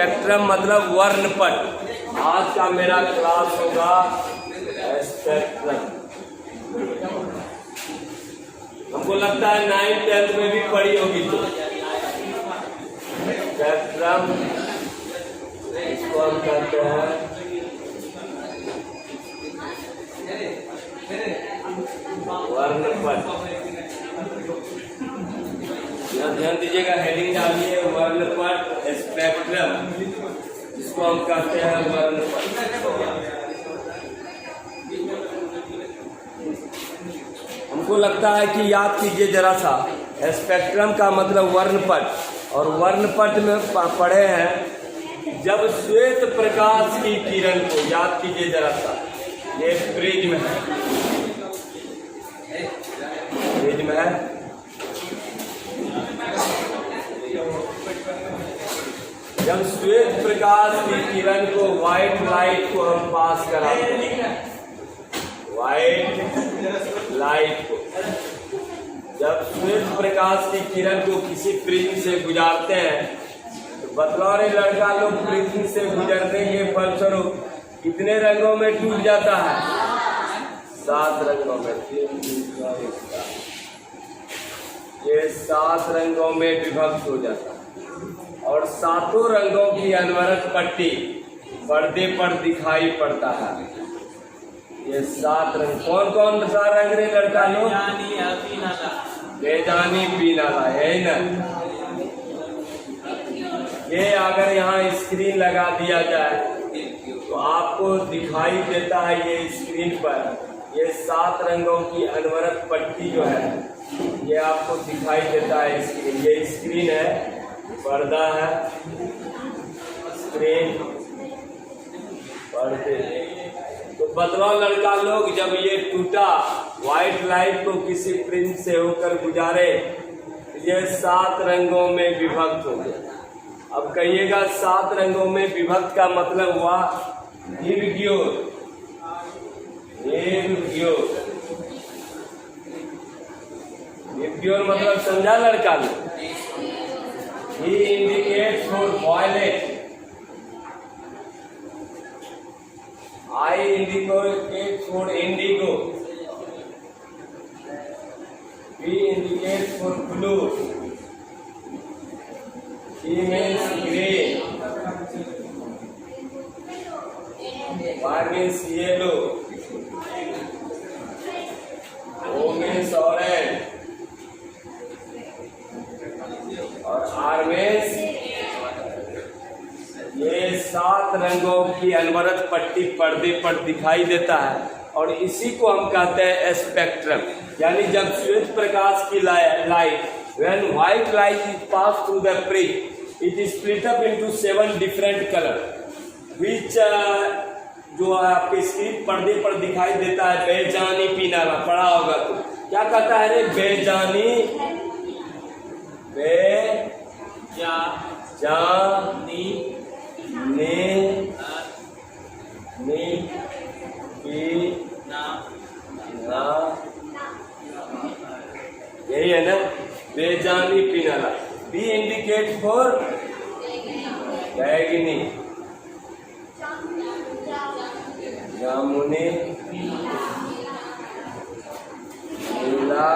Spectrum मतलब वर्णपट। आज का मेरा क्लास होगा स्पेक्ट्रम। हमको लगता है 9th 10th में भी पढ़ी होगी। तो स्पेक्ट्रम इसको हम कहते हैं वर्णपट। यहाँ ध्यान दीजिएगा, हेडिंग डालिए वर्णपट स्पेक्ट्रम, इसको हम कहते हैं वर्णपट। हमको लगता है कि याद कीजिए जरा सा, स्पेक्ट्रम का मतलब वर्णपट, और वर्णपट में पढ़े हैं जब श्वेत प्रकाश की किरण को, याद कीजिए जरा सा, ये प्रिज्म है, प्रिज्म है, जब श्वेत प्रकाश की किरण को, व्हाइट लाइट को हम पास कराते हैं, व्हाइट लाइट को जब श्वेत प्रकाश की किरण को किसी प्रिज्म से गुजारते हैं, तो बतलौर लड़का लोग प्रिज्म से गुजरने के फलस्वरूप कितने रंगों में टूट जाता है? 7 रंगों में। ये 7 रंगों में विभक्त हो जाता है, और 7 रंगों की अनवरत पट्टी पर्दे पर दिखाई पड़ता है। ये 7 रंग कौन कौन सा रंग रे लड़का लोग? बेजानी पीनाला, यही ना। ये अगर यहाँ स्क्रीन लगा दिया जाए तो आपको दिखाई देता है, ये स्क्रीन पर ये 7 रंगों की अनवरत पट्टी जो है, ये आपको दिखाई देता है स्क्रीन। ये स्क्रीन है, पर्दा है, स्क्रीन, पर्दे। तो बतलाओ लड़का लोग, जब ये टूटा, व्हाइट लाइट को किसी प्रिज्म से होकर गुजारे, ये 7 रंगों में विभक्त हो गया। अब कहिएगा 7 रंगों में विभक्त का मतलब हुआ निर्ज्ञोर। निर्ज्ञोर, निर्ज्ञोर मतलब समझा लड़का लोग? He indicates for violet, I indicates for indigo, B indicates for blue, C means green, Y means yellow, O means orange, और R means, ये 7 रंगों की अनवरत पट्टी पर्दे पर दिखाई देता है, और इसी को हम कहते हैं स्पेक्ट्रम। यानी जब श्वेत प्रकाश की light, when white light is passed through the prism, it is split up into 7 different color, which जो आपके स्क्रीन पर्दे पर दिखाई देता है बेजानी पीनाला, पढ़ा होगा तो क्या कहता है रे? बेजानी, जानी ने पी ना, यही है ना, बेजानी पीनाला। बी इंडिकेट फॉर बैगनी, जामुनी, नीला,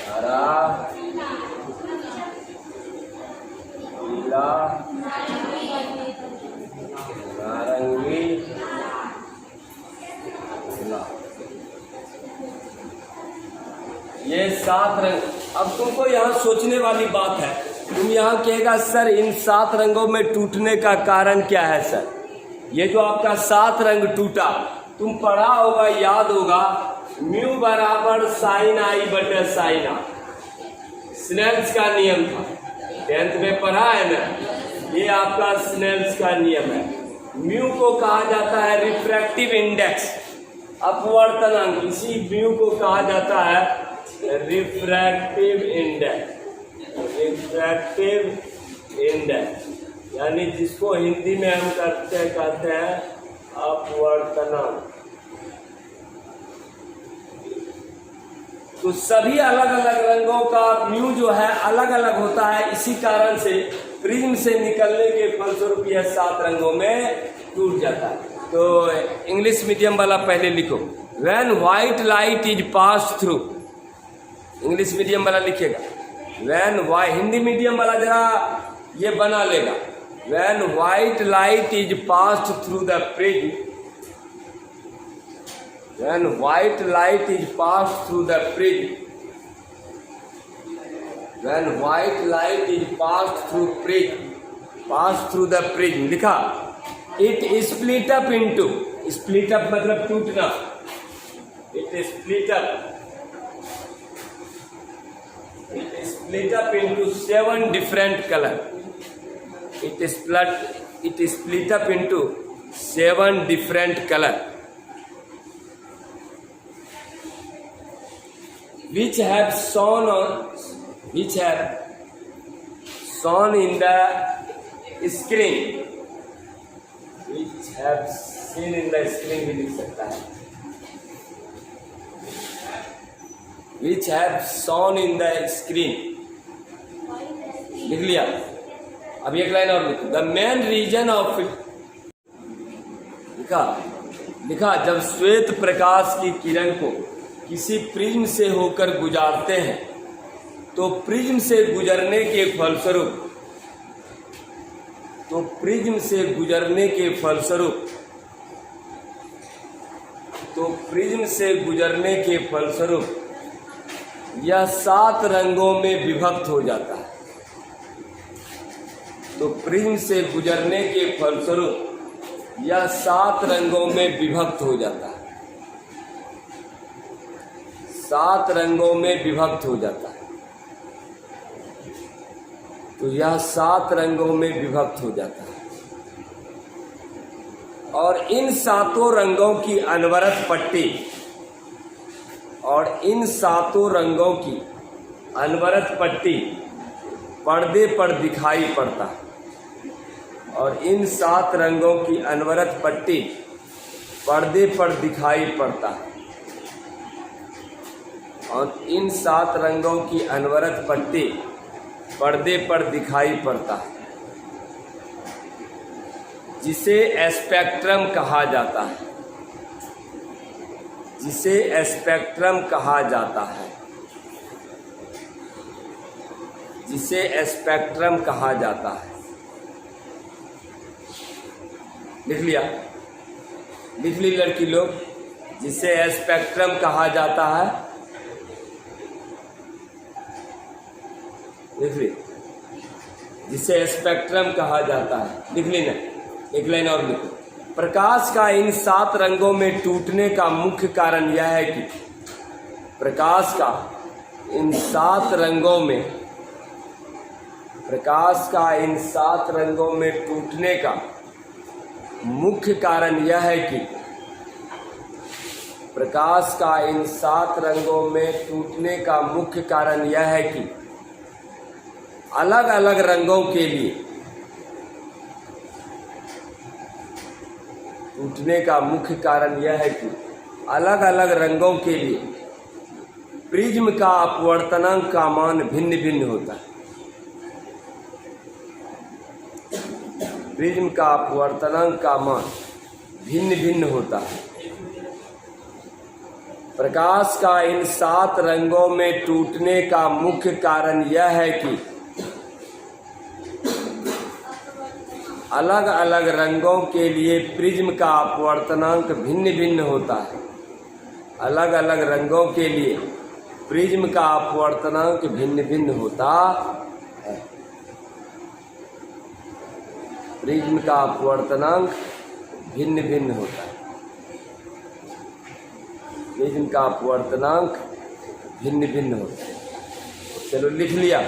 हरा, पीला, नारंगी, ये 7 रंग। अब तुमको यहाँ सोचने वाली बात है, तुम यहाँ कहेगा सर इन 7 रंगों में टूटने का कारण क्या है सर? ये जो आपका 7 रंग टूटा, तुम पढ़ा होगा, याद होगा, म्यू बराबर साइन आई बटे साइन आर, स्नेल्स का नियम था, 10th में पढ़ा है ना। ये आपका स्नेल्स का नियम है। म्यू को कहा जाता है रिफ्रैक्टिव इंडेक्स, अपवर्तनांक। इसी म्यू को कहा जाता है रिफ्रैक्टिव इंडेक्स, रिफ्रैक्टिव इंडेक्स, यानी जिसको हिंदी में हम कहते हैं अपवर्तनांक। तो सभी अलग अलग रंगों का म्यू जो है अलग अलग होता है। इसी कारण से प्रिज्म से निकलने के फलस्वरूप यह 7 रंगों में टूट जाता है। तो इंग्लिश मीडियम वाला पहले लिखो, when white light is pass through. English medium वाला लिखेगा व्हेन व्हाइट, हिंदी मीडियम वाला जरा ये बना लेगा, when white light is pass through the prism, when white light is pass through the prism, when white light is pass through prism, pass through the prism लिखा। It split up into, split up मतलब टूटना, it split up, it is split up into 7 different color, it is split up into 7 different color which have shone in the screen, which have seen in the screen भी लिख सकता है, which have shone in the screen, लिख लिया। अब एक line और लिखो, द मेन रीजन ऑफ, लिखा जब श्वेत प्रकाश की किरण को किसी प्रिज्म से होकर गुजारते हैं तो प्रिज्म से गुजरने के फलस्वरूप, तो प्रिज्म से गुजरने के फलस्वरूप, तो प्रिज्म से गुजरने के फलस्वरूप यह 7 रंगों में विभक्त हो जाता है। तो प्रिज्म से गुजरने के फलस्वरूप यह 7 रंगों में विभक्त हो जाता है, 7 रंगों में विभक्त हो जाता है। तो यह 7 रंगों में विभक्त हो जाता है और इन 7 रंगों की अनवरत पट्टी, और इन 7 रंगों की अनवरत पट्टी पर्दे पर दिखाई पड़ता है, और इन 7 रंगों की अनवरत पट्टी पर्दे पर दिखाई पड़ता है, और इन 7 रंगों की अनवरत पट्टी पर्दे पर दिखाई पड़ता है, जिसे स्पेक्ट्रम कहा जाता है, जिसे स्पेक्ट्रम कहा जाता है, जिसे स्पेक्ट्रम कहा जाता है। लिख लिया, लिख ली लड़की लोग, जिसे स्पेक्ट्रम कहा जाता है, लिख ली, जिसे स्पेक्ट्रम कहा जाता है, लिख ली ना। एक लाइन और लिखो, प्रकाश का इन 7 रंगों में टूटने का मुख्य कारण यह है कि प्रकाश का इन 7 रंगों में, प्रकाश का इन 7 रंगों में टूटने का मुख्य कारण यह है कि प्रकाश का इन 7 रंगों में टूटने का मुख्य कारण यह है कि अलग अलग रंगों के लिए, टूटने का मुख्य कारण यह है कि अलग अलग रंगों के लिए प्रिज्म का अपवर्तनांक का मान भिन्न भिन्न होता है, प्रिज्म का अपवर्तनांक का मान भिन्न भिन्न होता है। प्रकाश का इन 7 रंगों में टूटने का मुख्य कारण यह है कि अलग अलग रंगों के लिए प्रिज्म का अपवर्तनांक भिन्न भिन्न होता है, अलग अलग रंगों के लिए प्रिज्म का अपवर्तनांक भिन्न भिन्न होता है, प्रिज्म का अपवर्तनांक भिन्न भिन्न होता है, प्रिज्म का अपवर्तनांक भिन्न भिन्न होता है। चलो लिख लिया।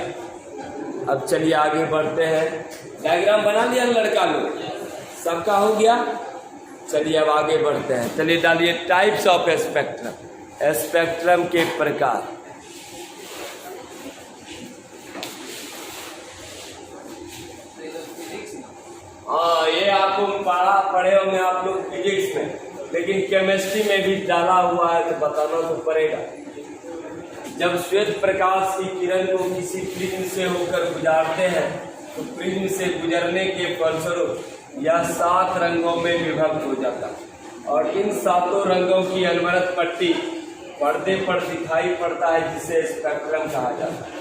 अब चलिए आगे बढ़ते हैं। डायग्राम बना लिया लड़का लोग, सबका हो गया। चलिए अब आगे बढ़ते हैं। चलिए डालिए टाइप्स ऑफ स्पेक्ट्रम, स्पेक्ट्रम के प्रकार। हाँ, ये आपको पढ़े होंगे आप लोग फिजिक्स में, लेकिन केमिस्ट्री में भी डाला हुआ है तो बताना तो पड़ेगा। जब श्वेत प्रकाश की किरण को किसी प्रिज्म से होकर गुजारते हैं तो प्रिज्म से गुजरने के फलस्वरूप यह 7 रंगों में विभक्त हो जाता है और इन 7 रंगों की अनवरत पट्टी पर्दे पर दिखाई पड़ता है, जिसे स्पेक्ट्रम कहा जाता है।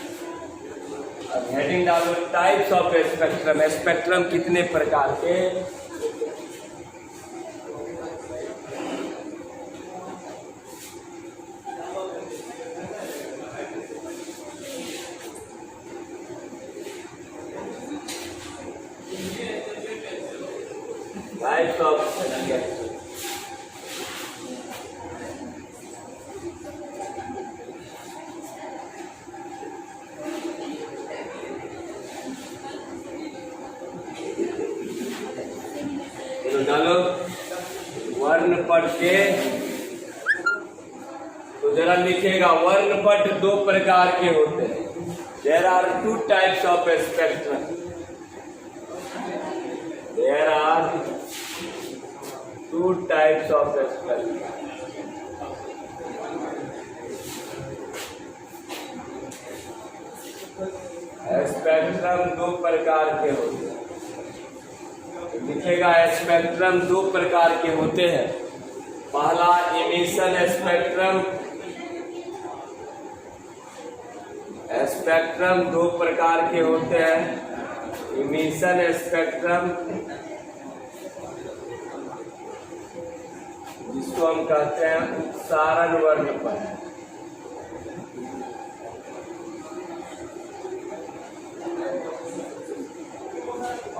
अब हेडिंग डालो, टाइप्स ऑफ स्पेक्ट्रम। स्पेक्ट्रम कितने प्रकार के? Types of spectrum. डालो वर्णपट के, तो जरा लिखेगा वर्णपट 2 प्रकार के होते हैं। There are 2 types of spectrum. There are 2 types of spectrum. Spectrum 2 प्रकार के होते हैं। लिखेगा स्पेक्ट्रम 2 प्रकार के होते हैं। पहला इमिशन स्पेक्ट्रम। स्पेक्ट्रम 2 प्रकार के होते हैं। इमिशन स्पेक्ट्रम, जिसको हम कहते हैं उत्सारण वर्णपट।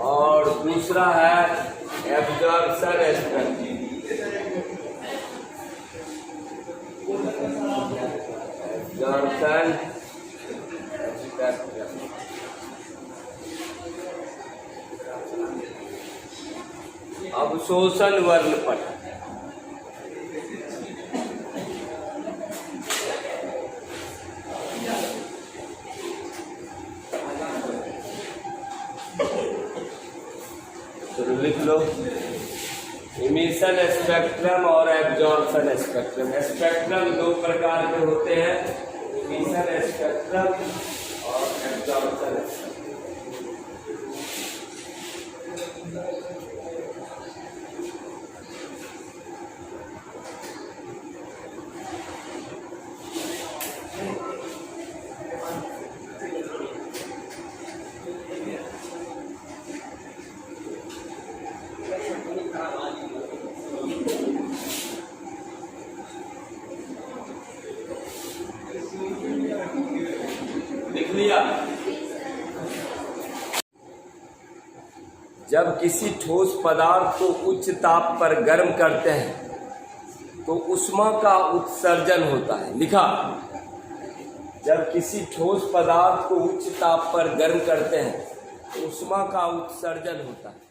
और दूसरा है एब्जॉर्प्शन स्पेक्ट्रम। Absorption spectrum. अवशोषण वर्णपट। लिख लो इमिशन स्पेक्ट्रम और एब्जॉर्प्शन स्पेक्ट्रम। स्पेक्ट्रम 2 प्रकार के होते हैं, इमिशन स्पेक्ट्रम और एब्जॉर्प्शन स्पेक्ट्रम। लिख लिया। जब किसी ठोस पदार्थ को उच्च ताप पर गर्म करते हैं तो ऊष्मा का उत्सर्जन होता है। लिखा, जब किसी ठोस पदार्थ को उच्च ताप पर गर्म करते हैं तो ऊष्मा का उत्सर्जन होता है।